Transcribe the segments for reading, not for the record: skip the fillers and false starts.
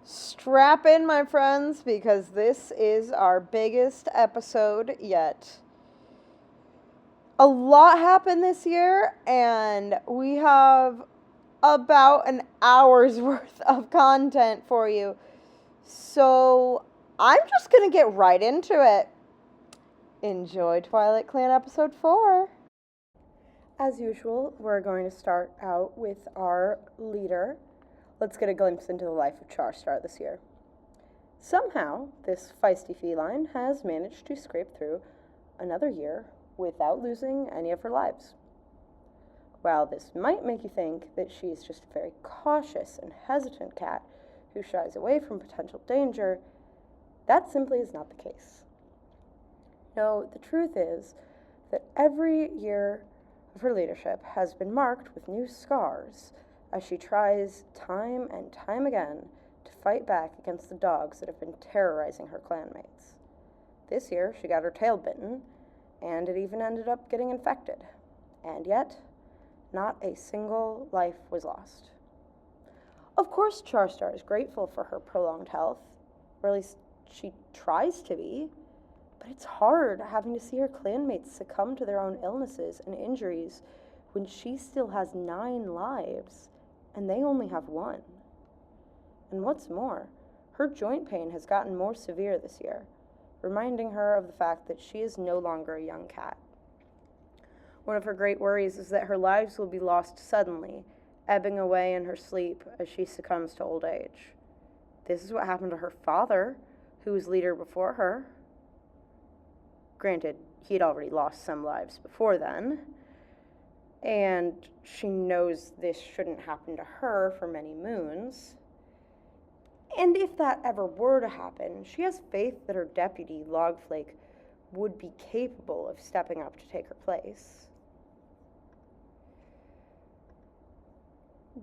Strap in, my friends, because this is our biggest episode yet. A lot happened this year, and we have about an hour's worth of content for you. So I'm just going to get right into it. Enjoy TwilightClan episode 4. As usual, we're going to start out with our leader. Let's get a glimpse into the life of Charstar this year. Somehow, this feisty feline has managed to scrape through another year without losing any of her lives. While this might make you think that she's just a very cautious and hesitant cat who shies away from potential danger, that simply is not the case. No, the truth is that every year of her leadership has been marked with new scars as she tries time and time again to fight back against the dogs that have been terrorizing her clanmates. This year, she got her tail bitten, and it even ended up getting infected. And yet, not a single life was lost. Of course, Charstar is grateful for her prolonged health, or at least she tries to be, but it's hard having to see her clanmates succumb to their own illnesses and injuries when she still has 9 lives, and they only have 1. And what's more, her joint pain has gotten more severe this year, reminding her of the fact that she is no longer a young cat. One of her great worries is that her lives will be lost suddenly, ebbing away in her sleep as she succumbs to old age. This is what happened to her father, who was leader before her. Granted, he'd already lost some lives before then, and she knows this shouldn't happen to her for many moons. And if that ever were to happen, she has faith that her deputy, Logflake, would be capable of stepping up to take her place.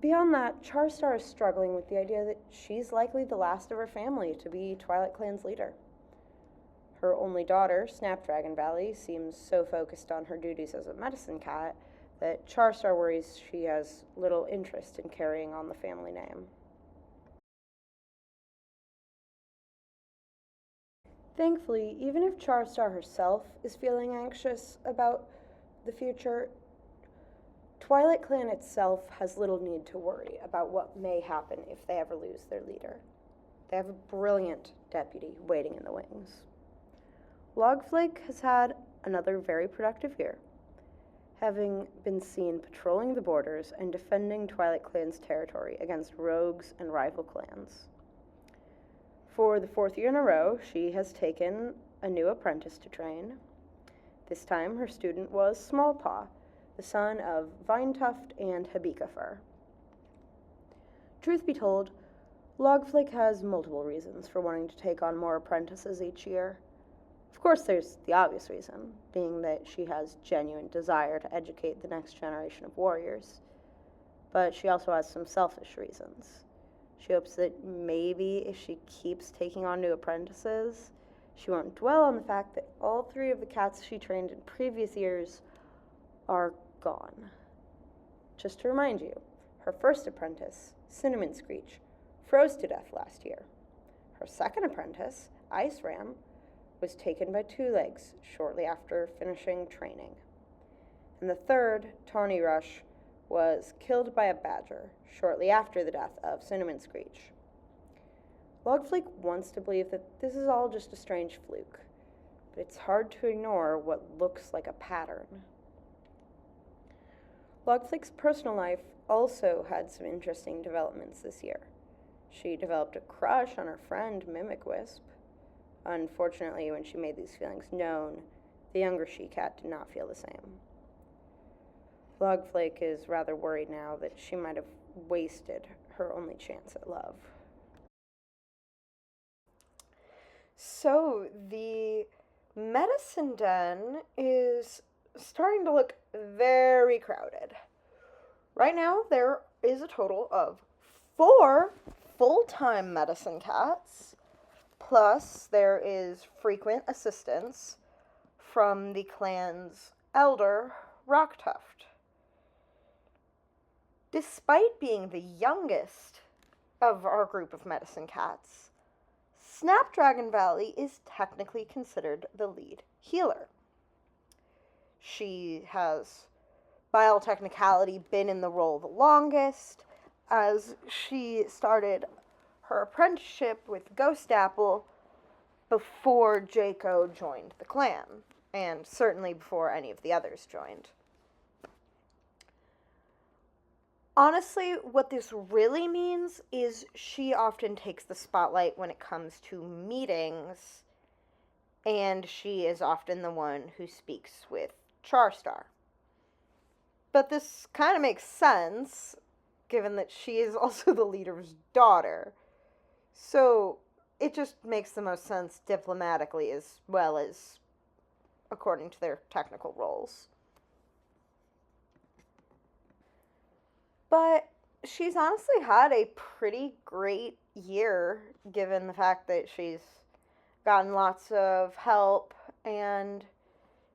Beyond that, Charstar is struggling with the idea that she's likely the last of her family to be TwilightClan's leader. Her only daughter, Snapdragon Valley, seems so focused on her duties as a medicine cat that Charstar worries she has little interest in carrying on the family name. Thankfully, even if Charstar herself is feeling anxious about the future, TwilightClan itself has little need to worry about what may happen if they ever lose their leader. They have a brilliant deputy waiting in the wings. Logflake has had another very productive year, having been seen patrolling the borders and defending TwilightClan's territory against rogues and rival clans. For the 4th year in a row, she has taken a new apprentice to train. This time, her student was Smallpaw, the son of Vinetuft and Habikafur. Truth be told, Logflake has multiple reasons for wanting to take on more apprentices each year. Of course, there's the obvious reason, being that she has genuine desire to educate the next generation of warriors. But she also has some selfish reasons. She hopes that maybe if she keeps taking on new apprentices, she won't dwell on the fact that all 3 of the cats she trained in previous years are gone. Just to remind you, her first apprentice, Cinnamon Screech, froze to death last year. Her second apprentice, Ice Ram, was taken by Two Legs shortly after finishing training. And the third, Tawny Rush, was killed by a badger shortly after the death of Cinnamon Screech. Logflake wants to believe that this is all just a strange fluke, but it's hard to ignore what looks like a pattern. Logflake's personal life also had some interesting developments this year. She developed a crush on her friend Mimicwisp. Unfortunately, when she made these feelings known, the younger she-cat did not feel the same. Logflake is rather worried now that she might have wasted her only chance at love. So, the medicine den is starting to look very crowded. Right now, there is a total of 4 full-time medicine cats, plus there is frequent assistance from the clan's elder, Rocktuft. Despite being the youngest of our group of medicine cats, Snapdragon Valley is technically considered the lead healer. She has, by all technicality, been in the role the longest, as she started her apprenticeship with Ghost Apple before Jaco joined the clan, and certainly before any of the others joined. Honestly, what this really means is she often takes the spotlight when it comes to meetings, and she is often the one who speaks with Charstar. But this kind of makes sense, given that she is also the leader's daughter. So it just makes the most sense diplomatically as well as according to their technical roles. But she's honestly had a pretty great year, given the fact that she's gotten lots of help and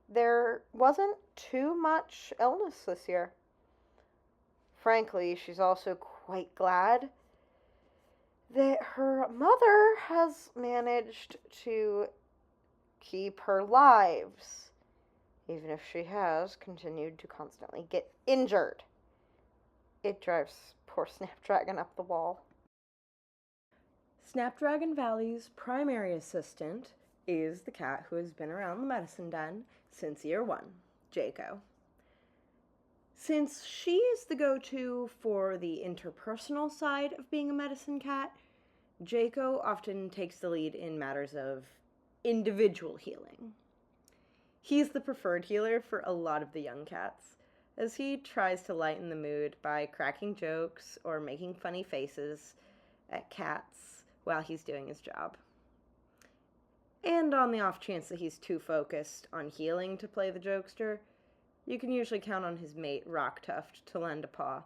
there wasn't too much illness this year. Frankly, she's also quite glad that her mother has managed to keep her lives, even if she has continued to constantly get injured. It drives poor Snapdragon up the wall. Snapdragon Valley's primary assistant is the cat who has been around the medicine den since year 1, Jaco. Since she is the go-to for the interpersonal side of being a medicine cat, Jaco often takes the lead in matters of individual healing. He's the preferred healer for a lot of the young cats, as he tries to lighten the mood by cracking jokes or making funny faces at cats while he's doing his job. And on the off chance that he's too focused on healing to play the jokester, you can usually count on his mate, Rocktuft, to lend a paw,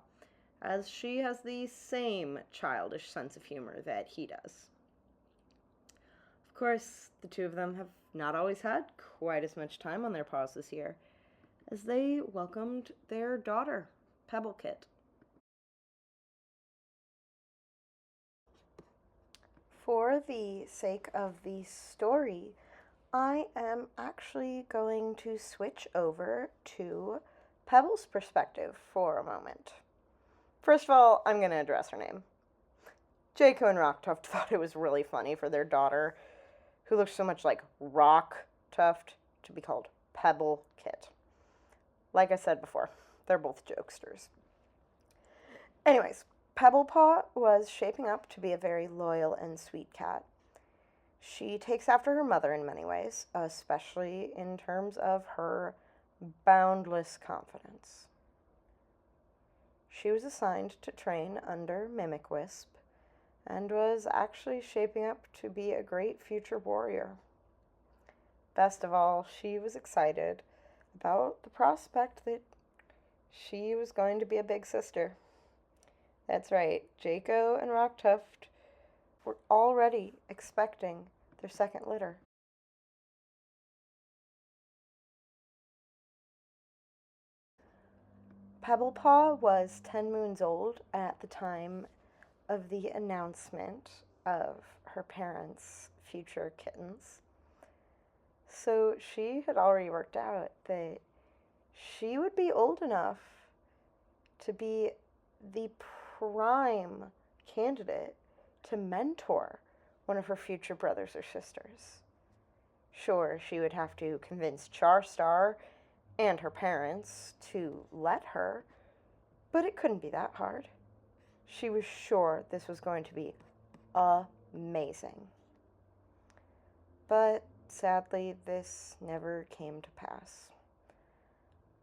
as she has the same childish sense of humor that he does. Of course, the two of them have not always had quite as much time on their paws this year, as they welcomed their daughter, Pebblekit. For the sake of the story, I am actually going to switch over to Pebble's perspective for a moment. First of all, I'm going to address her name. Jaco and Rocktuft thought it was really funny for their daughter, who looks so much like Rocktuft, to be called Pebblekit. Like I said before, they're both jokesters. Anyways, Pebblepaw was shaping up to be a very loyal and sweet cat. She takes after her mother in many ways, especially in terms of her boundless confidence. She was assigned to train under Mimic Wisp and was actually shaping up to be a great future warrior. Best of all, she was excited about the prospect that she was going to be a big sister. That's right, Jaco and Rocktuft were already expecting their second litter. Pebblepaw was 10 moons old at the time of the announcement of her parents' future kittens. So she had already worked out that she would be old enough to be the prime candidate to mentor one of her future brothers or sisters. Sure, she would have to convince Charstar and her parents to let her, but it couldn't be that hard. She was sure this was going to be amazing. But sadly, this never came to pass.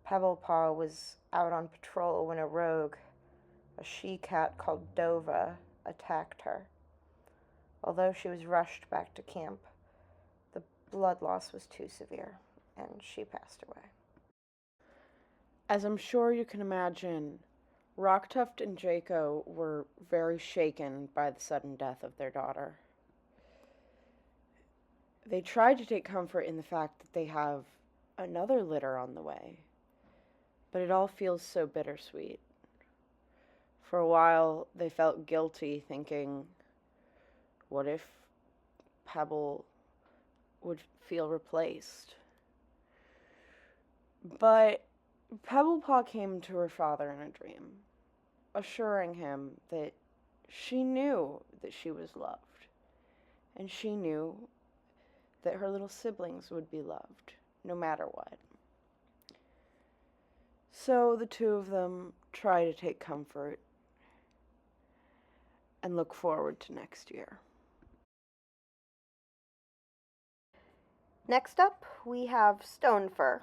Pebblepaw was out on patrol when a rogue, a she-cat called Dova, attacked her. Although she was rushed back to camp, the blood loss was too severe, and she passed away. As I'm sure you can imagine, Rocktuft and Jaco were very shaken by the sudden death of their daughter. They tried to take comfort in the fact that they have another litter on the way, but it all feels so bittersweet. For a while, they felt guilty, thinking, what if Pebble would feel replaced? But Pebblepaw came to her father in a dream, assuring him that she knew that she was loved, and she knew that her little siblings would be loved, no matter what. So the two of them try to take comfort and look forward to next year. Next up, we have Stonefur,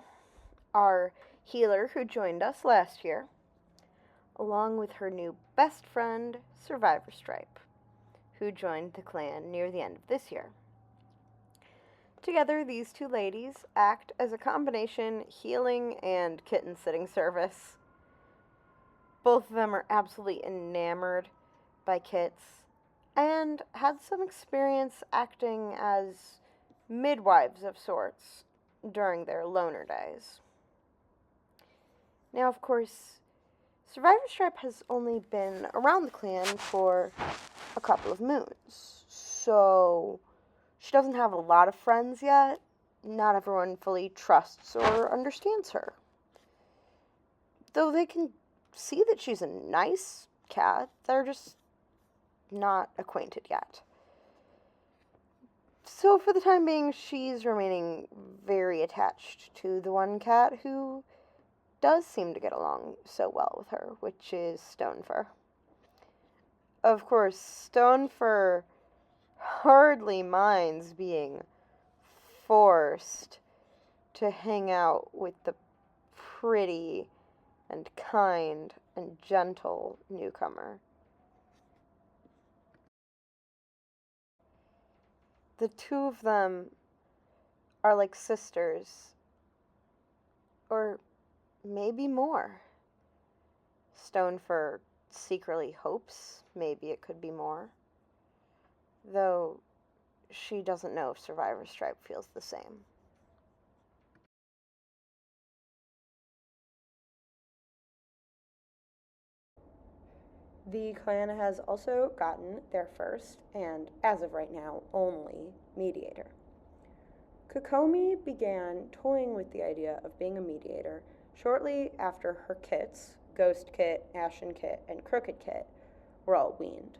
our healer who joined us last year, along with her new best friend, Survivor Stripe, who joined the clan near the end of this year. Together, these two ladies act as a combination healing and kitten sitting service. Both of them are absolutely enamored by kits and had some experience acting as midwives of sorts during their loner days. Now, of course, Survivor Stripe has only been around the clan for a couple of moons, so she doesn't have a lot of friends yet. Not everyone fully trusts or understands her. Though they can see that she's a nice cat, they're just not acquainted yet. So for the time being, she's remaining very attached to the one cat who does seem to get along so well with her, which is Stonefur. Of course, Stonefur hardly minds being forced to hang out with the pretty and kind and gentle newcomer. The two of them are like sisters, or maybe more. Stonefur secretly hopes maybe it could be more, though she doesn't know if Survivor Stripe feels the same. The clan has also gotten their first, and as of right now, only, mediator. Kokomi began toying with the idea of being a mediator shortly after her kits, Ghost Kit, Ashen Kit, and Crooked Kit, were all weaned.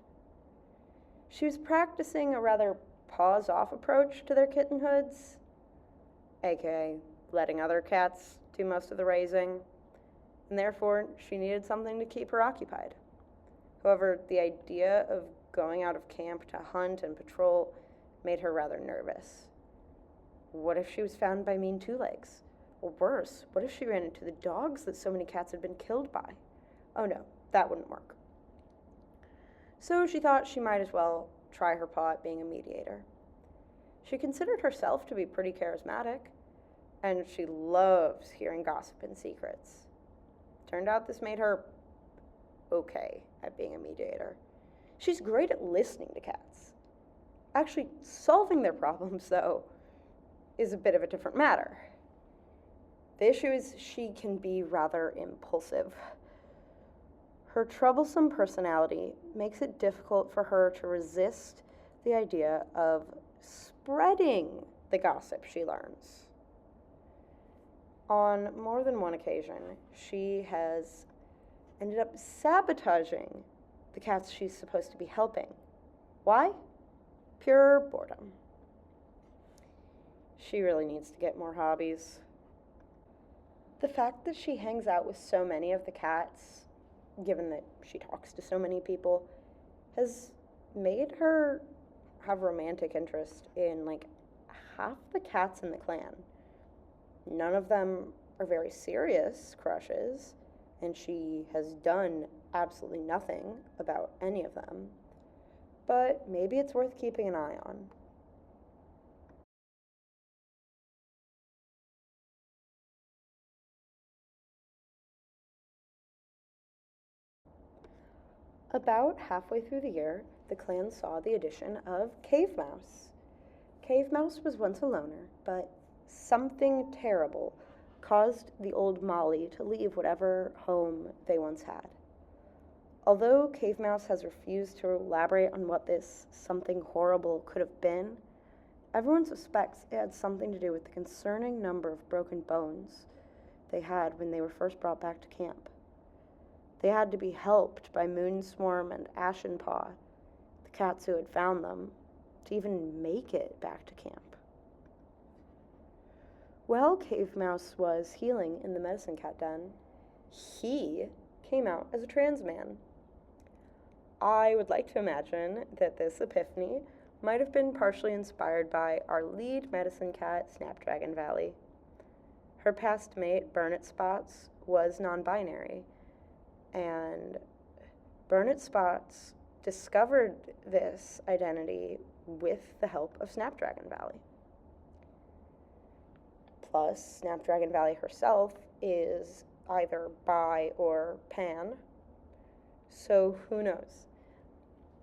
She was practicing a rather paws-off approach to their kittenhoods, aka letting other cats do most of the raising, and therefore she needed something to keep her occupied. However, the idea of going out of camp to hunt and patrol made her rather nervous. What if she was found by mean two legs? Or worse, what if she ran into the dogs that so many cats had been killed by? Oh no, that wouldn't work. So she thought she might as well try her paw at being a mediator. She considered herself to be pretty charismatic, and she loves hearing gossip and secrets. Turned out this made her okay at being a mediator. She's great at listening to cats. Actually, solving their problems, though, is a bit of a different matter. The issue is she can be rather impulsive. Her troublesome personality makes it difficult for her to resist the idea of spreading the gossip she learns. On more than one occasion, she has ended up sabotaging the cats she's supposed to be helping. Why? Pure boredom. She really needs to get more hobbies. The fact that she hangs out with so many of the cats, given that she talks to so many people, has made her have romantic interest in like half the cats in the clan. None of them are very serious crushes, and she has done absolutely nothing about any of them. But maybe it's worth keeping an eye on. About halfway through the year, the clan saw the addition of Cave Mouse. Cave Mouse was once a loner, but something terrible caused the old Molly to leave whatever home they once had. Although Cave Mouse has refused to elaborate on what this something horrible could have been, everyone suspects it had something to do with the concerning number of broken bones they had when they were first brought back to camp. They had to be helped by Moonswarm and Ashenpaw, the cats who had found them, to even make it back to camp. While Cave Mouse was healing in the medicine cat den, he came out as a trans man. I would like to imagine that this epiphany might have been partially inspired by our lead medicine cat, Snapdragon Valley. Her past mate, Burnet Spots, was non-binary, and Burnet Spots discovered this identity with the help of Snapdragon Valley. Plus, Snapdragon Valley herself is either bi or pan, so who knows?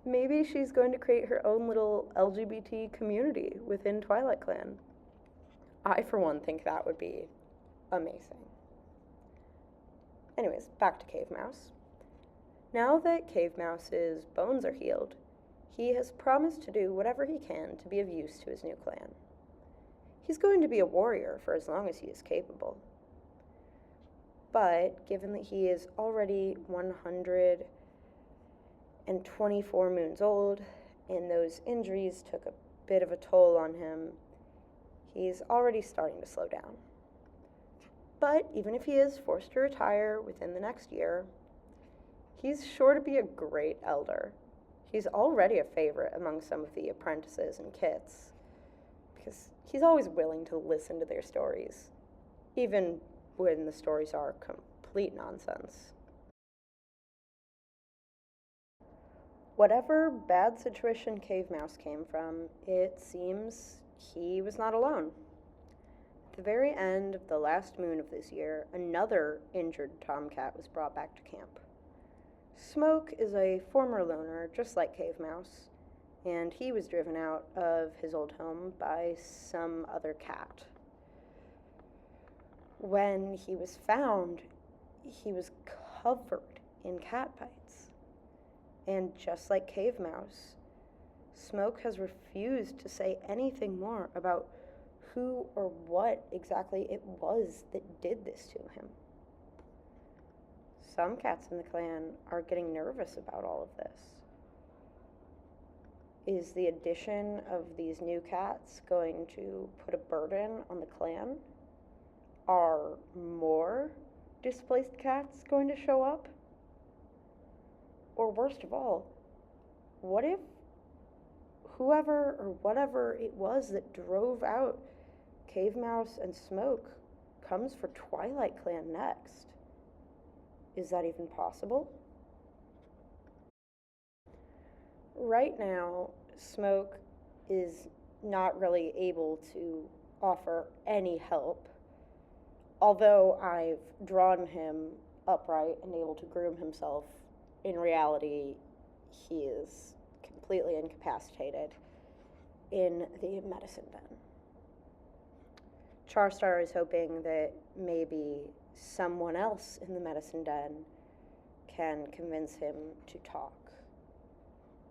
Maybe she's going to create her own little LGBT community within TwilightClan. I, for one, think that would be amazing. Anyways, back to Cave Mouse. Now that Cave Mouse's bones are healed, he has promised to do whatever he can to be of use to his new clan. He's going to be a warrior for as long as he is capable. But given that he is already 124 moons old, and those injuries took a bit of a toll on him, he's already starting to slow down. But even if he is forced to retire within the next year, he's sure to be a great elder. He's already a favorite among some of the apprentices and kits, because he's always willing to listen to their stories, even when the stories are complete nonsense. Whatever bad situation Cave Mouse came from, it seems he was not alone. At the very end of the last moon of this year, another injured tomcat was brought back to camp. Smoke is a former loner, just like Cave Mouse, and he was driven out of his old home by some other cat. When he was found, he was covered in cat bites. And just like Cave Mouse, Smoke has refused to say anything more about who or what exactly it was that did this to him. Some cats in the clan are getting nervous about all of this. Is the addition of these new cats going to put a burden on the clan? Are more displaced cats going to show up? Or worst of all, what if whoever or whatever it was that drove out Cave Mouse and Smoke comes for TwilightClan next? Is that even possible? Right now, Smoke is not really able to offer any help, although I've drawn him upright and able to groom himself. In reality, he is completely incapacitated in the medicine den. Charstar is hoping that maybe someone else in the medicine den can convince him to talk.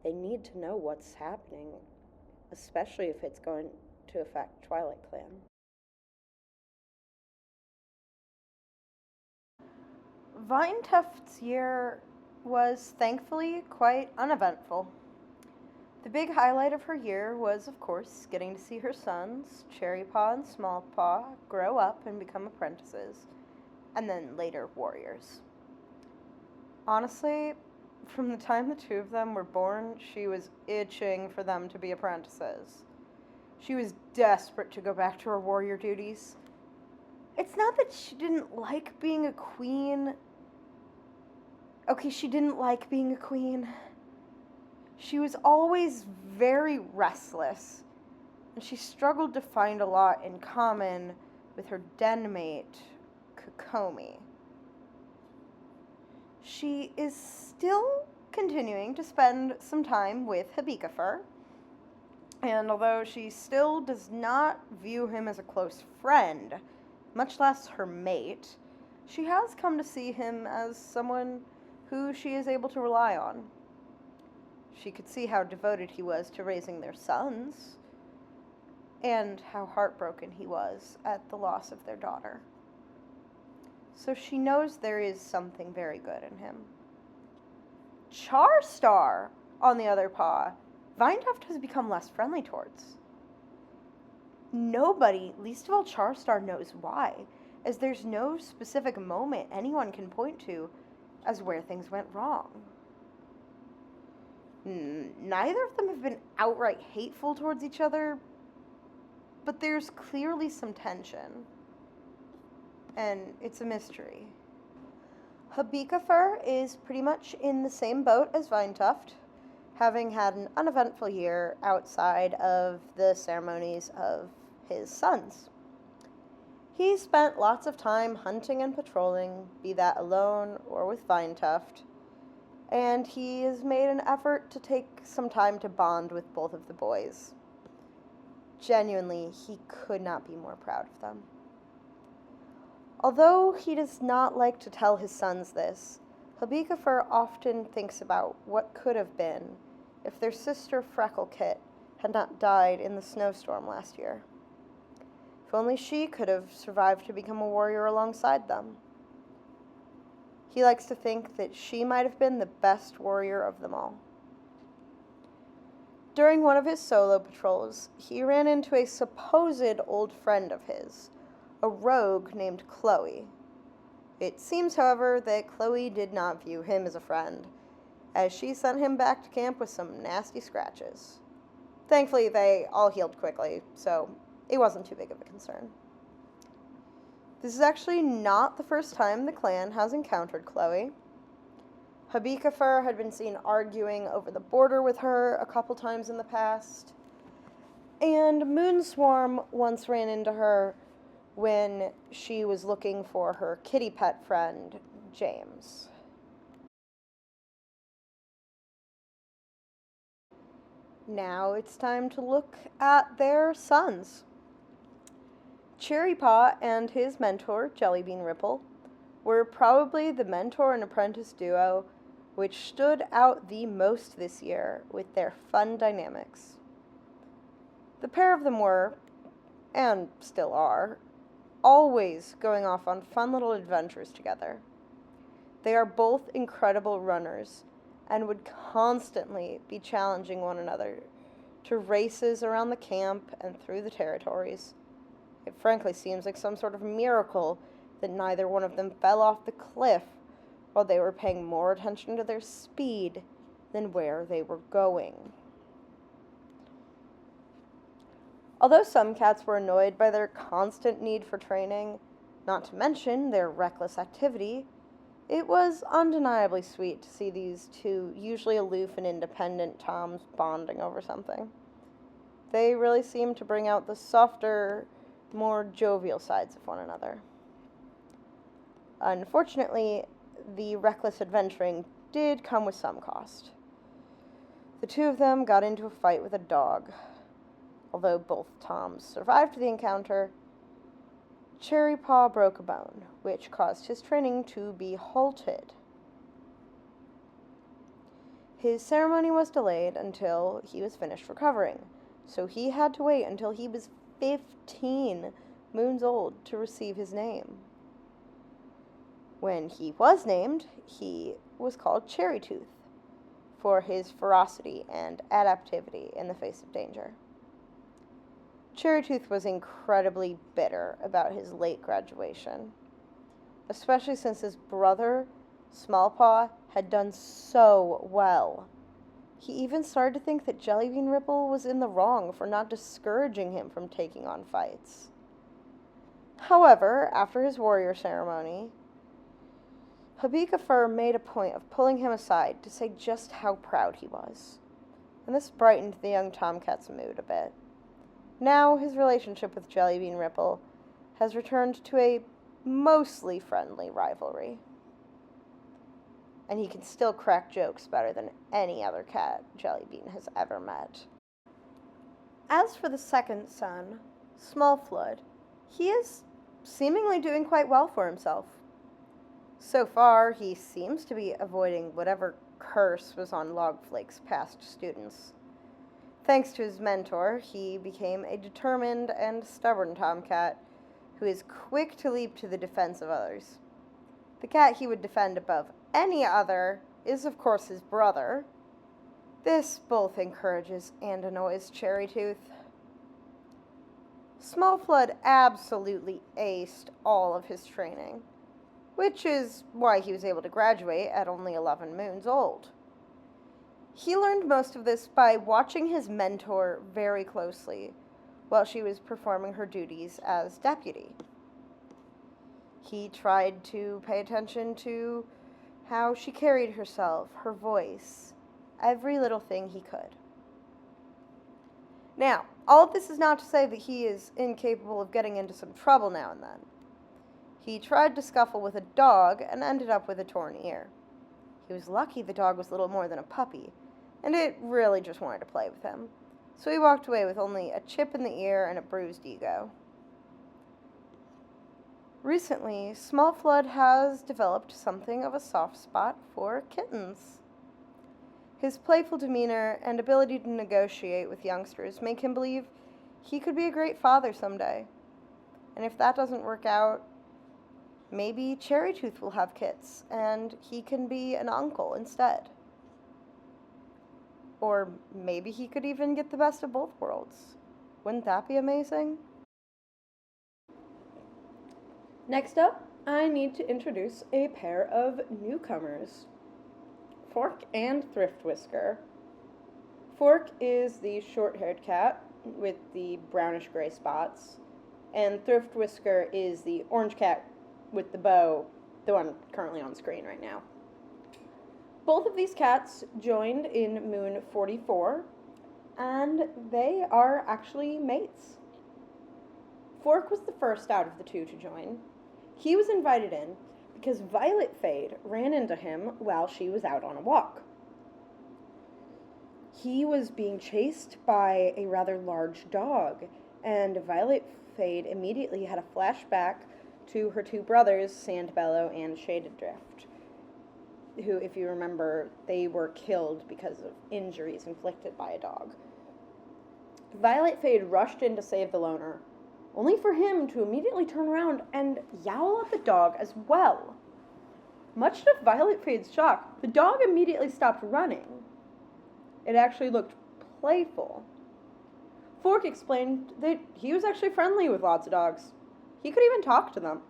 They need to know what's happening, especially if it's going to affect TwilightClan. Vinetuft's year was thankfully quite uneventful. The big highlight of her year was, of course, getting to see her sons, Cherrypaw and Smallpaw, grow up and become apprentices, and then later warriors. Honestly, from the time the two of them were born, she was itching for them to be apprentices. She was desperate to go back to her warrior duties. It's not that she didn't like being a queen. Okay, she didn't like being a queen. She was always very restless, and she struggled to find a lot in common with her den mate, Kokomi. She is still continuing to spend some time with Habikafer, and although she still does not view him as a close friend, much less her mate, she has come to see him as someone who she is able to rely on. She could see how devoted he was to raising their sons, and how heartbroken he was at the loss of their daughter. So she knows there is something very good in him. Charstar, on the other paw, Vinetuft has become less friendly towards. Nobody, least of all Charstar, knows why, as there's no specific moment anyone can point to as where things went wrong. Neither of them have been outright hateful towards each other, but there's clearly some tension, and it's a mystery. Habikafer is pretty much in the same boat as Vinetuft, having had an uneventful year outside of the ceremonies of his sons. He spent lots of time hunting and patrolling, be that alone or with Vinetuft, and he has made an effort to take some time to bond with both of the boys. Genuinely, he could not be more proud of them. Although he does not like to tell his sons this, Habikafer often thinks about what could have been if their sister Frecklekit had not died in the snowstorm last year. If only she could have survived to become a warrior alongside them. He likes to think that she might have been the best warrior of them all. During one of his solo patrols, he ran into a supposed old friend of his, a rogue named Chloe. It seems, however, that Chloe did not view him as a friend, as she sent him back to camp with some nasty scratches. Thankfully, they all healed quickly, so it wasn't too big of a concern. This is actually not the first time the clan has encountered Chloe. Habikafer had been seen arguing over the border with her a couple times in the past, and Moonswarm once ran into her when she was looking for her kitty pet friend, James. Now it's time to look at their sons. Cherrypaw and his mentor, Jellybean Ripple, were probably the mentor and apprentice duo which stood out the most this year with their fun dynamics. The pair of them were, and still are, always going off on fun little adventures together. They are both incredible runners and would constantly be challenging one another to races around the camp and through the territories. It frankly seems like some sort of miracle that neither one of them fell off the cliff while they were paying more attention to their speed than where they were going. Although some cats were annoyed by their constant need for training, not to mention their reckless activity, it was undeniably sweet to see these two usually aloof and independent toms bonding over something. They really seemed to bring out the softer, more jovial sides of one another. Unfortunately, the reckless adventuring did come with some cost. The two of them got into a fight with a dog. Although both toms survived the encounter, Cherrypaw broke a bone, which caused his training to be halted. His ceremony was delayed until he was finished recovering, so he had to wait until he was 15 moons old to receive his name. When he was named, he was called Cherrytooth for his ferocity and adaptivity in the face of danger. Cherrytooth was incredibly bitter about his late graduation, especially since his brother, Smallpaw, had done so well. He even started to think that Jellybean Ripple was in the wrong for not discouraging him from taking on fights. However, after his warrior ceremony, Habikafer made a point of pulling him aside to say just how proud he was, and this brightened the young tomcat's mood a bit. Now his relationship with Jellybean Ripple has returned to a mostly friendly rivalry, and he can still crack jokes better than any other cat Jellybean has ever met. As for the second son, Smallflood, he is seemingly doing quite well for himself. So far, he seems to be avoiding whatever curse was on Logflake's past students. Thanks to his mentor, he became a determined and stubborn tomcat who is quick to leap to the defense of others. The cat he would defend above any other is, of course, his brother. This both encourages and annoys Cherrytooth. Smallflood absolutely aced all of his training, which is why he was able to graduate at only 11 moons old. He learned most of this by watching his mentor very closely while she was performing her duties as deputy. He tried to pay attention to how she carried herself, her voice, every little thing he could. Now, all of this is not to say that he is incapable of getting into some trouble now and then. He tried to scuffle with a dog and ended up with a torn ear. He was lucky the dog was little more than a puppy, and it really just wanted to play with him. So he walked away with only a chip in the ear and a bruised ego. Recently, Smallflood has developed something of a soft spot for kittens. His playful demeanor and ability to negotiate with youngsters make him believe he could be a great father someday. And if that doesn't work out, maybe Cherrytooth will have kits, and he can be an uncle instead. Or maybe he could even get the best of both worlds. Wouldn't that be amazing? Next up, I need to introduce a pair of newcomers, Fork and Thrift Whisker. Fork is the short-haired cat with the brownish-gray spots, and Thrift Whisker is the orange cat with the bow, the one currently on screen right now. Both of these cats joined in Moon 44, and they are actually mates. Fork was the first out of the two to join. He was invited in because Violet Fade ran into him while she was out on a walk. He was being chased by a rather large dog, and Violet Fade immediately had a flashback to her two brothers, Sandbellow and Shaded Drift, who, if you remember, they were killed because of injuries inflicted by a dog. Violet Fade rushed in to save the loner, only for him to immediately turn around and yowl at the dog as well. Much to Violet Fade's shock, the dog immediately stopped running. It actually looked playful. Fork explained that he was actually friendly with lots of dogs. He could even talk to them.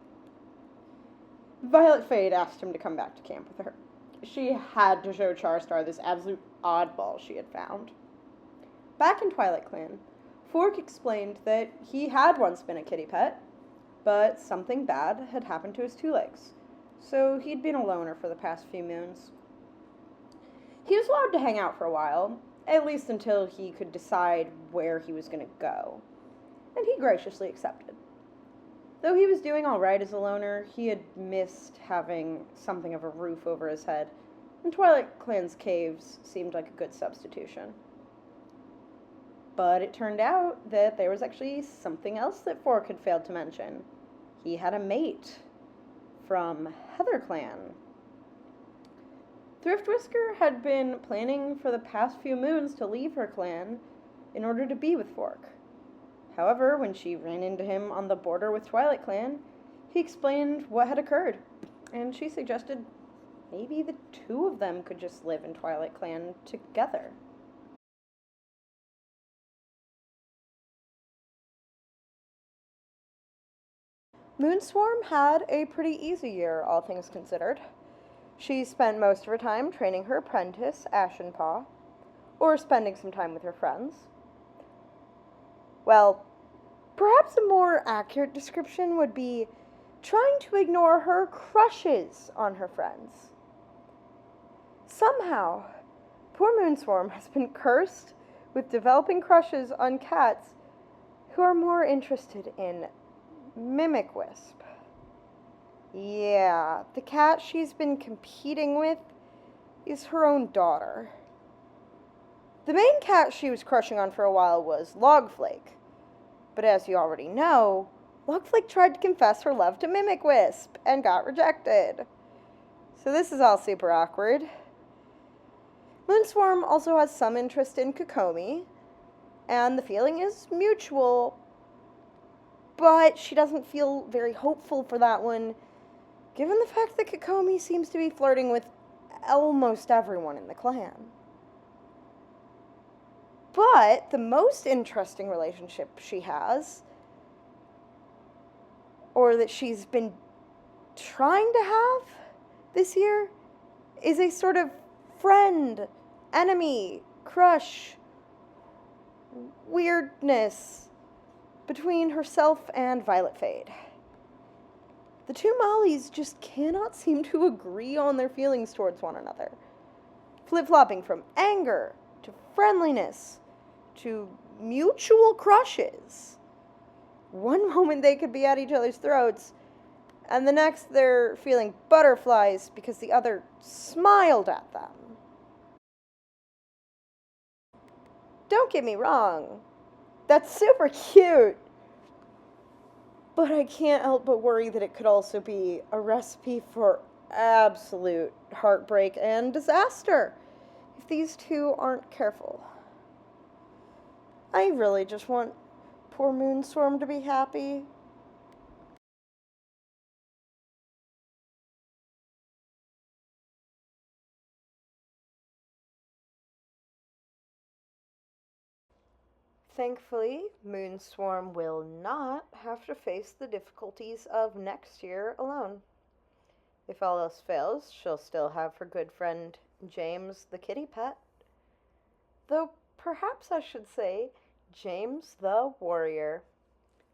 Violet Fade asked him to come back to camp with her. She had to show Charstar this absolute oddball she had found. Back in TwilightClan, Fork explained that he had once been a kitty pet, but something bad had happened to his two legs, so he'd been a loner for the past few moons. He was allowed to hang out for a while, at least until he could decide where he was going to go, and he graciously accepted. Though he was doing all right as a loner, he had missed having something of a roof over his head, and TwilightClan's caves seemed like a good substitution. But it turned out that there was actually something else that Fork had failed to mention. He had a mate from HeatherClan. Thrift Whisker had been planning for the past few moons to leave her clan in order to be with Fork. However, when she ran into him on the border with TwilightClan, he explained what had occurred, and she suggested maybe the two of them could just live in TwilightClan together. Moonswarm had a pretty easy year, all things considered. She spent most of her time training her apprentice, Ashenpaw, or spending some time with her friends. Well, perhaps a more accurate description would be trying to ignore her crushes on her friends. Somehow, poor Moonswarm has been cursed with developing crushes on cats who are more interested in Mimic Wisp. Yeah, the cat she's been competing with is her own daughter. The main cat she was crushing on for a while was Logflake. But as you already know, Logflake tried to confess her love to Mimic Wisp and got rejected. So this is all super awkward. Moonswarm also has some interest in Kokomi, and the feeling is mutual, but she doesn't feel very hopeful for that one, given the fact that Kokomi seems to be flirting with almost everyone in the clan. But the most interesting relationship she has, or that she's been trying to have this year, is a sort of friend, enemy, crush, weirdness between herself and Violet Fade. The two Mollys just cannot seem to agree on their feelings towards one another, flip-flopping from anger to friendliness to mutual crushes. One moment they could be at each other's throats, and the next they're feeling butterflies because the other smiled at them. Don't get me wrong, that's super cute, but I can't help but worry that it could also be a recipe for absolute heartbreak and disaster if these two aren't careful. I really just want poor Moonswarm to be happy. Thankfully, Moonswarm will not have to face the difficulties of next year alone. If all else fails, she'll still have her good friend James the kitty pet. Though perhaps I should say James the warrior.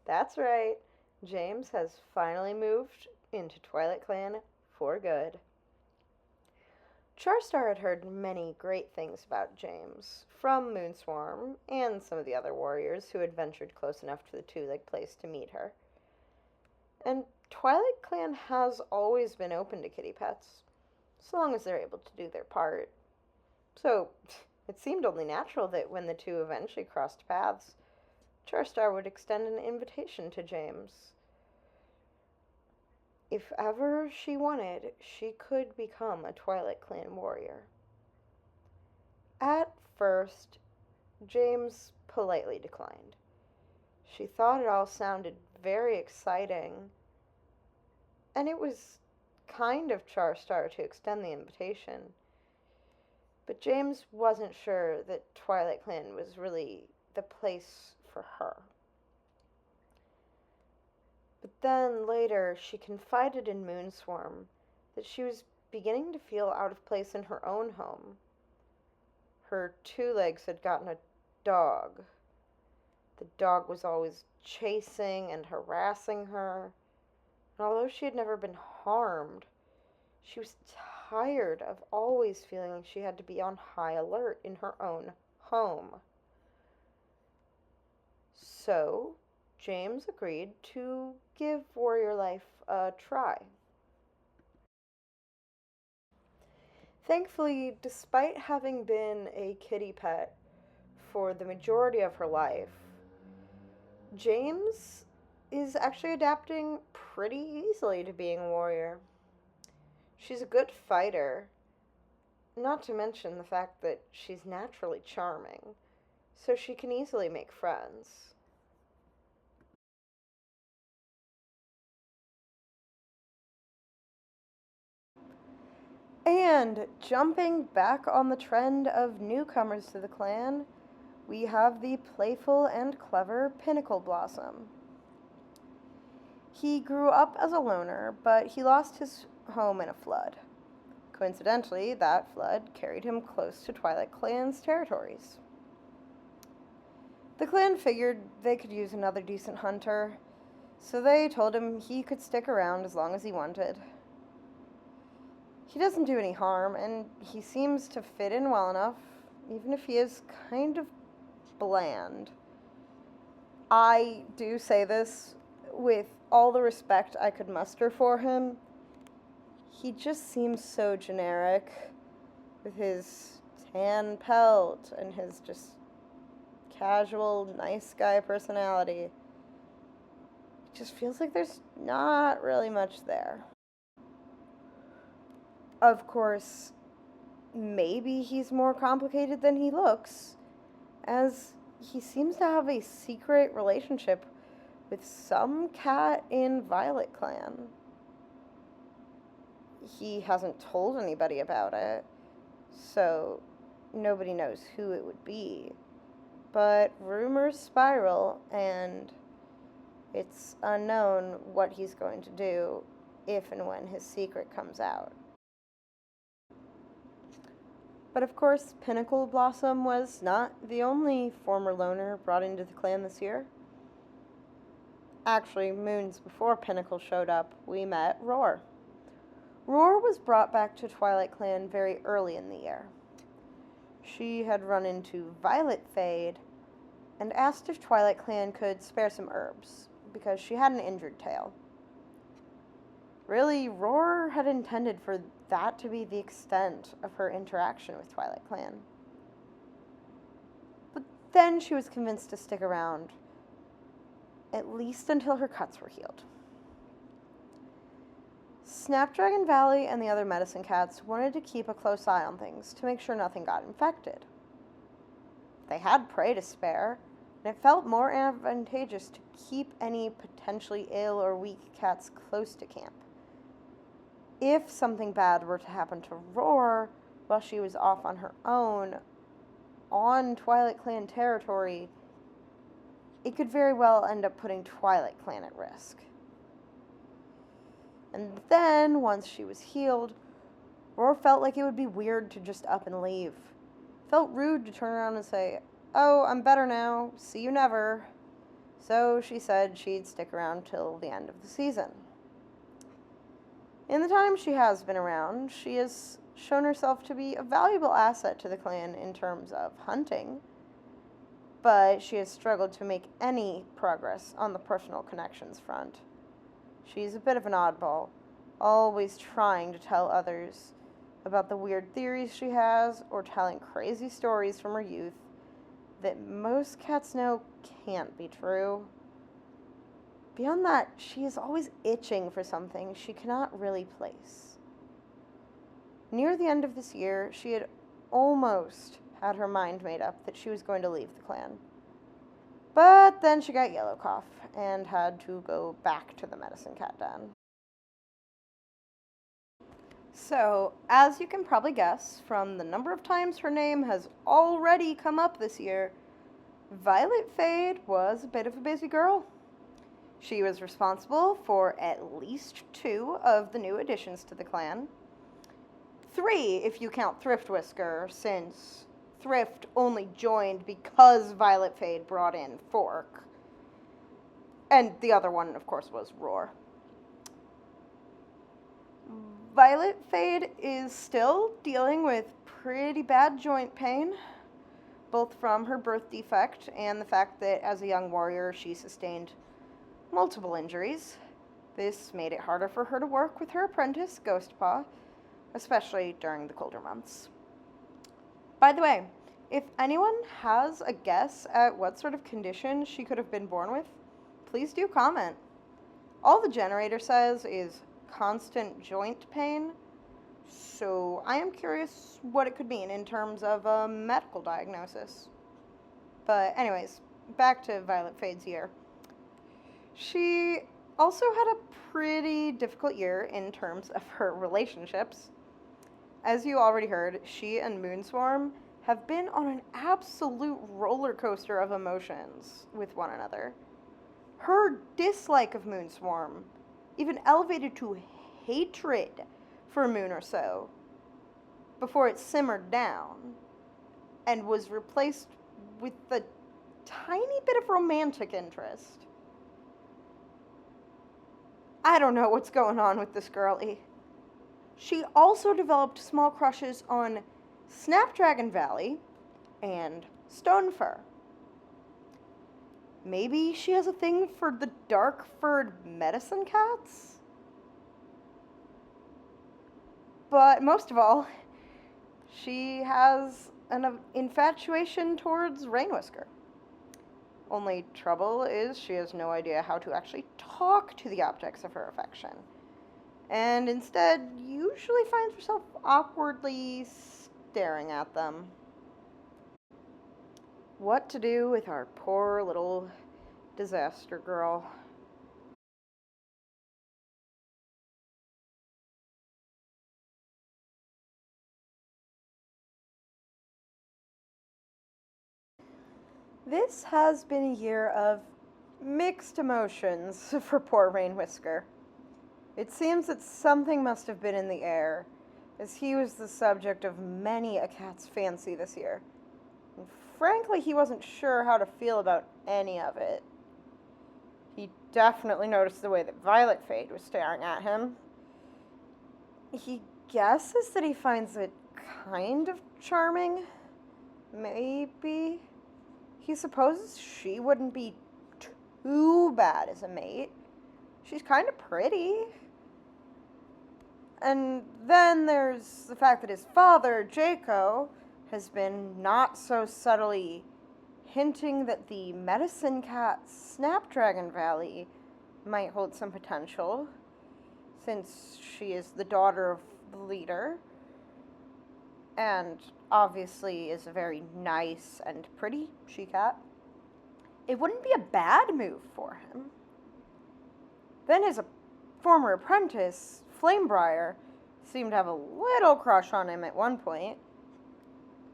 That's right, James has finally moved into TwilightClan for good. Charstar had heard many great things about James from Moonswarm and some of the other warriors who had ventured close enough to the two-leg place to meet her. And TwilightClan has always been open to kitty pets, so long as they're able to do their part. So it seemed only natural that when the two eventually crossed paths, Charstar would extend an invitation to James. If ever she wanted, she could become a TwilightClan warrior. At first, James politely declined. She thought it all sounded very exciting, and it was kind of Charstar to extend the invitation. But James wasn't sure that TwilightClan was really the place for her. But then later, she confided in Moonswarm that she was beginning to feel out of place in her own home. Her two legs had gotten a dog. The dog was always chasing and harassing her. And although she had never been harmed, she was tired of always feeling like she had to be on high alert in her own home. So, James agreed to give warrior life a try. Thankfully, despite having been a kitty pet for the majority of her life, James is actually adapting pretty easily to being a warrior. She's a good fighter, not to mention the fact that she's naturally charming, so she can easily make friends. And jumping back on the trend of newcomers to the clan, we have the playful and clever Pinnacle Blossom. He grew up as a loner, but he lost his home in a flood. Coincidentally, that flood carried him close to TwilightClan's territories. The clan figured they could use another decent hunter, so they told him he could stick around as long as he wanted. He doesn't do any harm, and he seems to fit in well enough, even if he is kind of bland. I do say this with all the respect I could muster for him. He just seems so generic with his tan pelt and his just casual, nice guy personality. It just feels like there's not really much there. Of course, maybe he's more complicated than he looks, as he seems to have a secret relationship with some cat in TwilightClan. He hasn't told anybody about it, so nobody knows who it would be. But rumors spiral, and it's unknown what he's going to do if and when his secret comes out. But of course, Pinnacle Blossom was not the only former loner brought into the clan this year. Actually, moons before Pinnacle showed up, we met Roar. Roar was brought back to TwilightClan very early in the year. She had run into Violet Fade and asked if TwilightClan could spare some herbs, because she had an injured tail. Really, Roar had intended for that to be the extent of her interaction with TwilightClan. But then she was convinced to stick around, at least until her cuts were healed. Snapdragon Valley and the other medicine cats wanted to keep a close eye on things to make sure nothing got infected. They had prey to spare, and it felt more advantageous to keep any potentially ill or weak cats close to camp. If something bad were to happen to Roar while she was off on her own on TwilightClan territory, it could very well end up putting TwilightClan at risk. And then, once she was healed, Roar felt like it would be weird to just up and leave. Felt rude to turn around and say, "Oh, I'm better now, see you never." So she said she'd stick around till the end of the season. In the time she has been around, she has shown herself to be a valuable asset to the clan in terms of hunting, but she has struggled to make any progress on the personal connections front. She's a bit of an oddball, always trying to tell others about the weird theories she has or telling crazy stories from her youth that most cats know can't be true. Beyond that, she is always itching for something she cannot really place. Near the end of this year, she had almost had her mind made up that she was going to leave the clan. But then she got yellow cough and had to go back to the medicine cat den. So, as you can probably guess from the number of times her name has already come up this year, Violet Fade was a bit of a busy girl. She was responsible for at least 2 of the new additions to the clan. 3 if you count Thrift Whisker, since Thrift only joined because Violet Fade brought in Fork. And the other one, of course, was Roar. Violet Fade is still dealing with pretty bad joint pain, both from her birth defect and the fact that as a young warrior she sustained multiple injuries. This made it harder for her to work with her apprentice, Ghostpaw, especially during the colder months. By the way, if anyone has a guess at what sort of condition she could have been born with, please do comment. All the generator says is constant joint pain, so I am curious what it could mean in terms of a medical diagnosis. But anyways, back to Violet Fade's year. She also had a pretty difficult year in terms of her relationships. As you already heard, she and Moonswarm have been on an absolute roller coaster of emotions with one another. Her dislike of Moonswarm even elevated to hatred for a moon or so before it simmered down and was replaced with a tiny bit of romantic interest. I don't know what's going on with this girlie. She also developed small crushes on Snapdragon Valley and Stonefur. Maybe she has a thing for the dark-furred medicine cats? But most of all, she has an infatuation towards Rainwhisker. Only trouble is she has no idea how to actually talk to the objects of her affection. and instead usually finds herself awkwardly staring at them. What to do with our poor little disaster girl? This has been a year of mixed emotions for poor Rain Whisker. It seems that something must have been in the air, as he was the subject of many a cat's fancy this year. And frankly, he wasn't sure how to feel about any of it. He definitely noticed the way that Violet Fade was staring at him. He guesses that he finds it kind of charming. Maybe. He supposes she wouldn't be too bad as a mate. She's kind of pretty. And then there's the fact that his father, Jaco, has been not so subtly hinting that the medicine cat Snapdragon Valley might hold some potential, since she is the daughter of the leader, and obviously is a very nice and pretty she-cat. It wouldn't be a bad move for him. Then his former apprentice, Flamebriar, seemed to have a little crush on him at one point,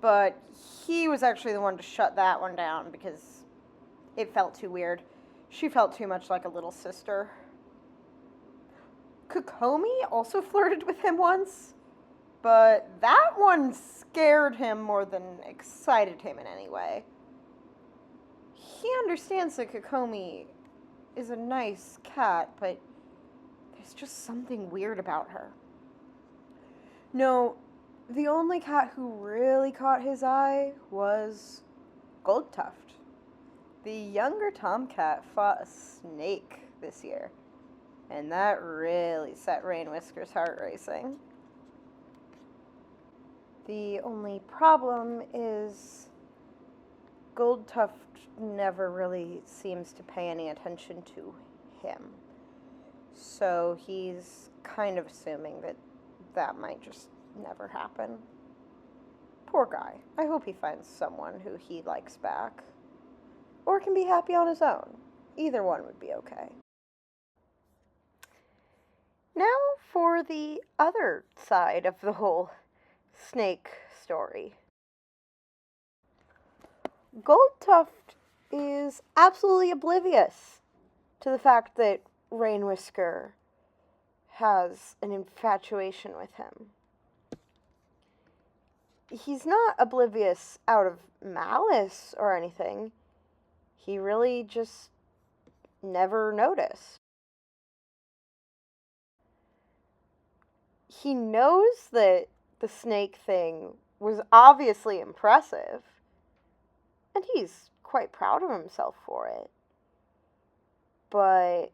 but he was actually the one to shut that one down because it felt too weird. She felt too much like a little sister. Kokomi also flirted with him once, but that one scared him more than excited him in any way. He understands that Kokomi is a nice cat, but there's just something weird about her. No, the only cat who really caught his eye was Goldtuft. The younger tomcat fought a snake this year, and that really set Rain Whisker's heart racing. The only problem is Goldtuft never really seems to pay any attention to him. So he's kind of assuming that that might just never happen. Poor guy. I hope he finds someone who he likes back. Or can be happy on his own. Either one would be okay. Now for the other side of the whole snake story. Goldtuft is absolutely oblivious to the fact that Rain Whisker has an infatuation with him. He's not oblivious out of malice or anything. He really just never noticed. He knows that the snake thing was obviously impressive, and he's quite proud of himself for it. But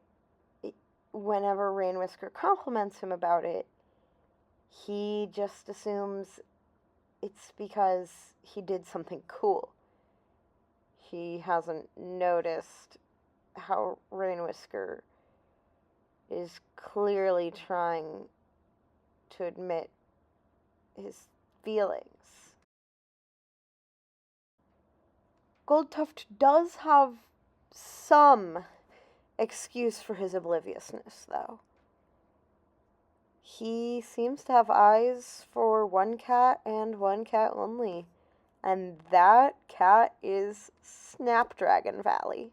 whenever Rain Whisker compliments him about it, he just assumes it's because he did something cool. He hasn't noticed how Rain Whisker is clearly trying to admit his feelings. Goldtuft does have some excuse for his obliviousness, though. He seems to have eyes for one cat and one cat only, and that cat is Snapdragon Valley.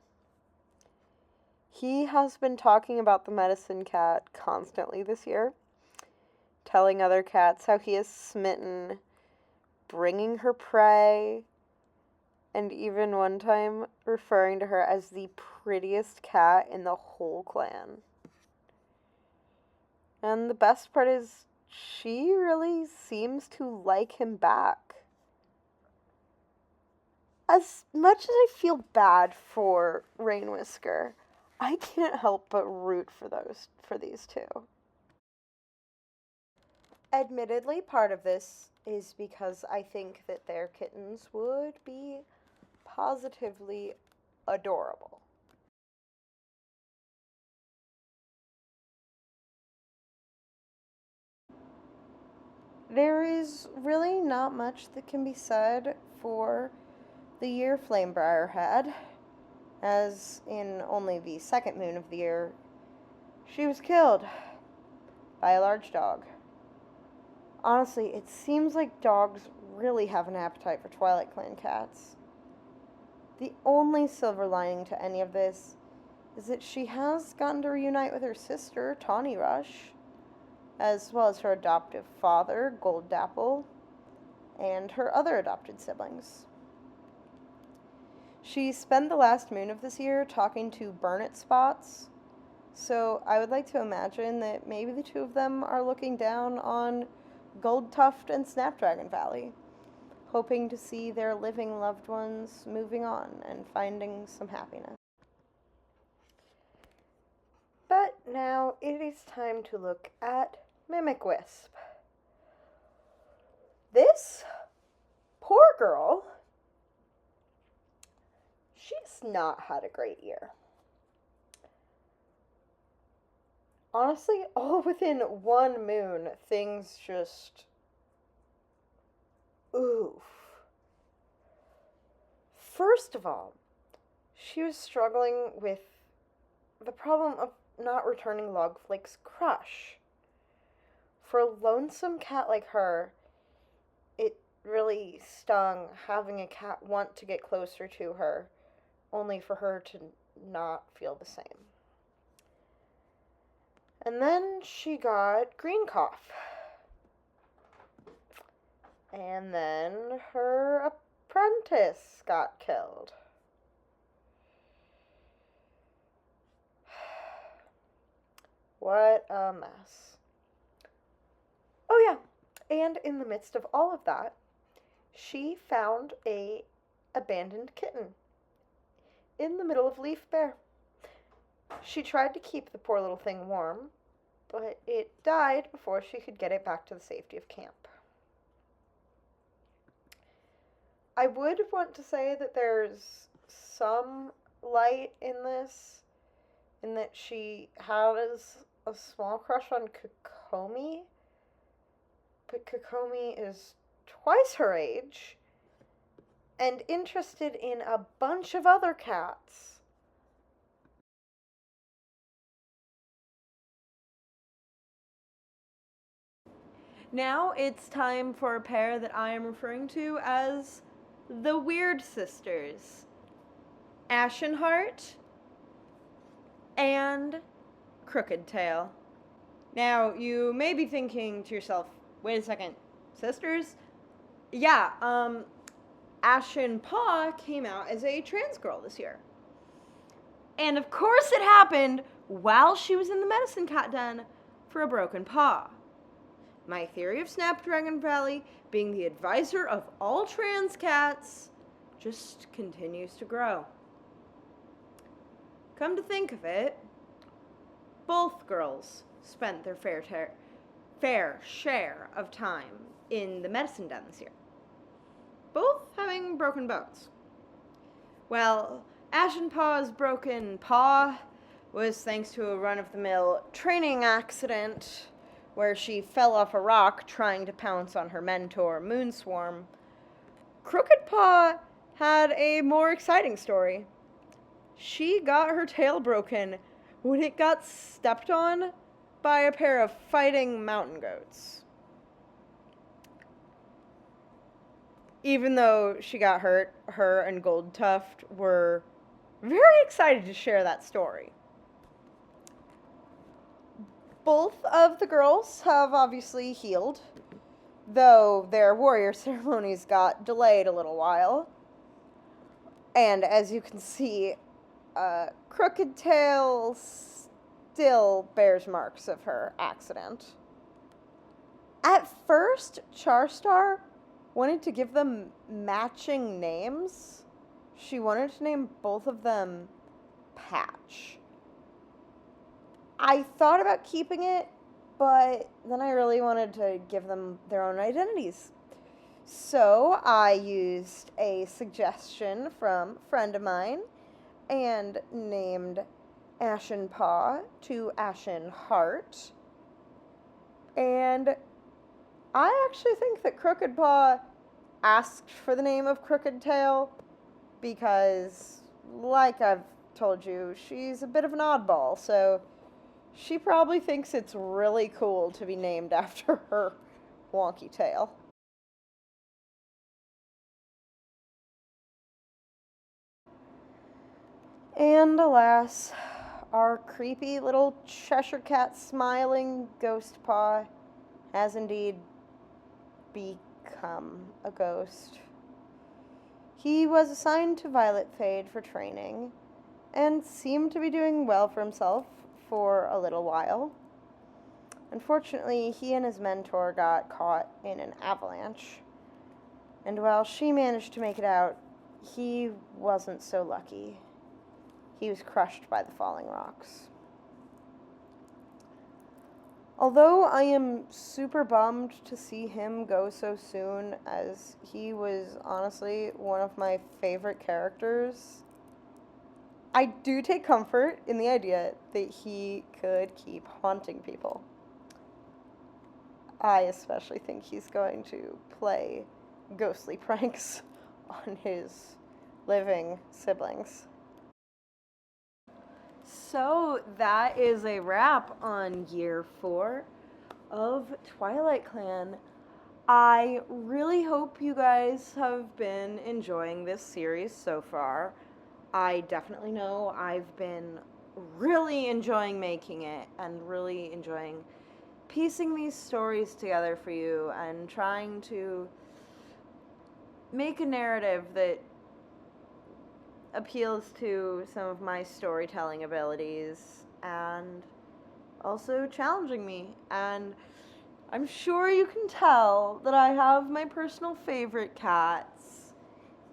He has been talking about the medicine cat constantly this year, telling other cats how he is smitten, bringing her prey, and even one time referring to her as the prettiest cat in the whole clan. And the best part is, she really seems to like him back. As much as I feel bad for Rain Whisker, I can't help but root for these two. Admittedly, part of this is because I think that their kittens would be positively adorable. There is really not much that can be said for the year Flamebriar had, as in only the second moon of the year, she was killed by a large dog. Honestly, it seems like dogs really have an appetite for TwilightClan cats. The only silver lining to any of this is that she has gotten to reunite with her sister, Tawny Rush, as well as her adoptive father, Gold Dapple, and her other adopted siblings. She spent the last moon of this year talking to Burnet Spots, so I would like to imagine that maybe the two of them are looking down on Gold Tuft and Snapdragon Valley, hoping to see their living loved ones moving on and finding some happiness. But now it is time to look at Mimic Wisp. This poor girl, she's not had a great year. Honestly, all within one moon, things just... oof. First of all, she was struggling with the problem of not returning Logflake's crush. For a lonesome cat like her, it really stung having a cat want to get closer to her, only for her to not feel the same. And then she got green cough. And then her apprentice got killed. What a mess. Oh yeah, and in the midst of all of that, she found a abandoned kitten in the middle of Leaf Bare. She tried to keep the poor little thing warm, but it died before she could get it back to the safety of camp. I would want to say that there's some light in this, in that she has a small crush on Kokomi, but Kokomi is twice her age and interested in a bunch of other cats. Now it's time for a pair that I am referring to as the Weird Sisters, Ashenheart and Crooked Tail. Now, you may be thinking to yourself, wait a second, sisters? Yeah, Ashen Paw came out as a trans girl this year. And of course it happened while she was in the medicine cat den for a broken paw. My theory of Snapdragon Valley, being the advisor of all trans cats, just continues to grow. Come to think of it, both girls spent their fair share of time in the medicine den this year, both having broken bones. Well, Ashenpaw's broken paw was thanks to a run-of-the-mill training accident where she fell off a rock trying to pounce on her mentor, Moonswarm. Crooked Paw had a more exciting story. She got her tail broken when it got stepped on by a pair of fighting mountain goats. Even though she got hurt, her and Gold Tuft were very excited to share that story. Both of the girls have obviously healed, though their warrior ceremonies got delayed a little while. And as you can see, Crooked Tail still bears marks of her accident. At first, Charstar wanted to give them matching names. She wanted to name both of them Patch. I thought about keeping it, but then I really wanted to give them their own identities. So I used a suggestion from a friend of mine and named Ashenpaw to Ashenheart. And I actually think that Crooked Paw asked for the name of Crooked Tail because, like I've told you, she's a bit of an oddball, so she probably thinks it's really cool to be named after her wonky tail. And alas, our creepy little Cheshire Cat smiling ghost paw has indeed become a ghost. He was assigned to Violet Fade for training and seemed to be doing well for himself for a little while. Unfortunately, he and his mentor got caught in an avalanche, and while she managed to make it out, he wasn't so lucky. He was crushed by the falling rocks. Although I am super bummed to see him go so soon, as he was honestly one of my favorite characters, I do take comfort in the idea that he could keep haunting people. I especially think he's going to play ghostly pranks on his living siblings. So that is a wrap on year 4 of TwilightClan. I really hope you guys have been enjoying this series so far. I definitely know I've been really enjoying making it and really enjoying piecing these stories together for you and trying to make a narrative that appeals to some of my storytelling abilities and also challenging me. And I'm sure you can tell that I have my personal favorite cats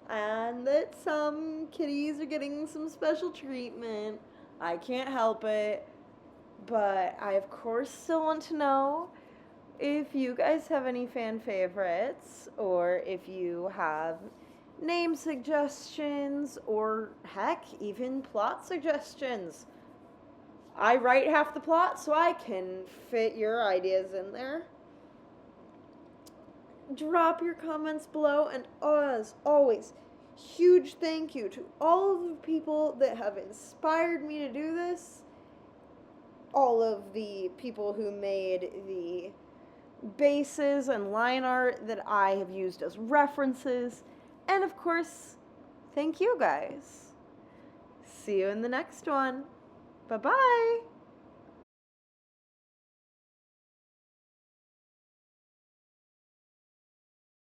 and that some kitties are getting some special treatment. I can't help it. But I, of course, still want to know if you guys have any fan favorites or if you have name suggestions or, heck, even plot suggestions. I write half the plot, so I can fit your ideas in there. Drop your comments below, and as always, huge thank you to all of the people that have inspired me to do this. All of the people who made the bases and line art that I have used as references. And of course, thank you guys. See you in the next one. Bye-bye.